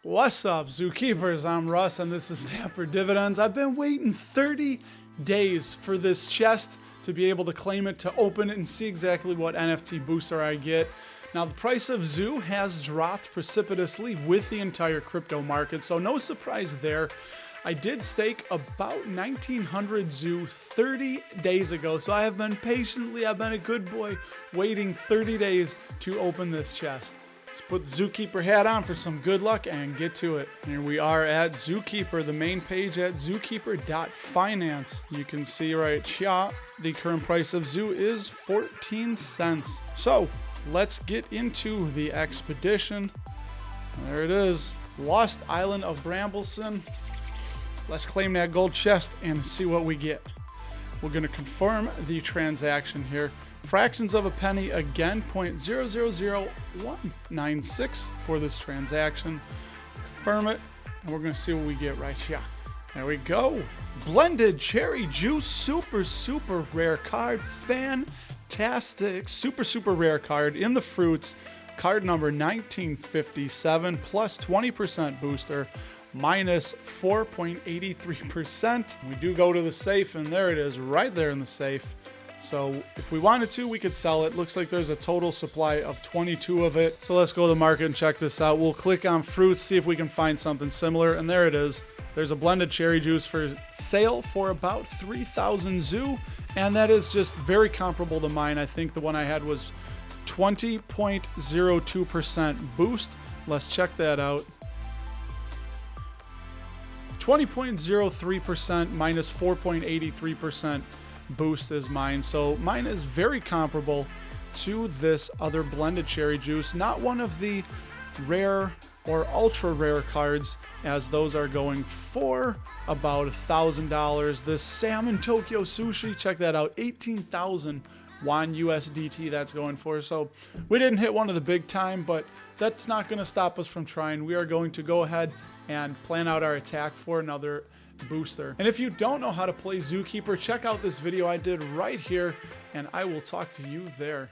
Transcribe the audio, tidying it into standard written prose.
What's up, Zookeepers? I'm Russ, and this is Dapper Dividends. I've been waiting 30 days for this chest to be able to claim it, to open it, and see exactly what NFT booster I get. Now, the price of Zoo has dropped precipitously with the entire crypto market, so no surprise there. I did stake about 1,900 Zoo 30 days ago, so I have been I've been a good boy, waiting 30 days to open this chest. Let's put the Zookeeper hat on for some good luck and get to it. Here we are at Zookeeper, the main page at zookeeper.finance. You can see right here, the current price of Zoo is 14 cents. So let's get into the expedition. There it is, Lost Island of Brambleson. Let's claim that gold chest and see what we get. We're going to confirm the transaction here. Fractions of a penny again, 0.000196 for this transaction. Confirm it, and we're going to see what we get right here. There we go. Blended cherry juice, super rare card. Fantastic, super rare card in the fruits. Card number 1957 plus 20% booster. Minus 4.83%. We do go to the safe, and there it is, right there in the safe. So if we wanted to, we could sell it. Looks like there's a total supply of 22 of it. So let's go to the market and check this out. We'll click on fruits, see if we can find something similar. And there it is. There's a blended cherry juice for sale for about 3,000 Zoo. And that is just very comparable to mine. I think the one I had was 20.02% boost. Let's check that out. 20.03% minus 4.83% boost is mine. So mine is very comparable to this other blended cherry juice. Not one of the rare or ultra rare cards, as those are going for about $1,000. This salmon Tokyo sushi, check that out, 18,000 Won USDT that's going for. So we didn't hit one of the big time, but that's not going to stop us from trying. We are going to go ahead and plan out our attack for another booster. And if you don't know how to play Zookeeper, check out this video I did right here, and I will talk to you there.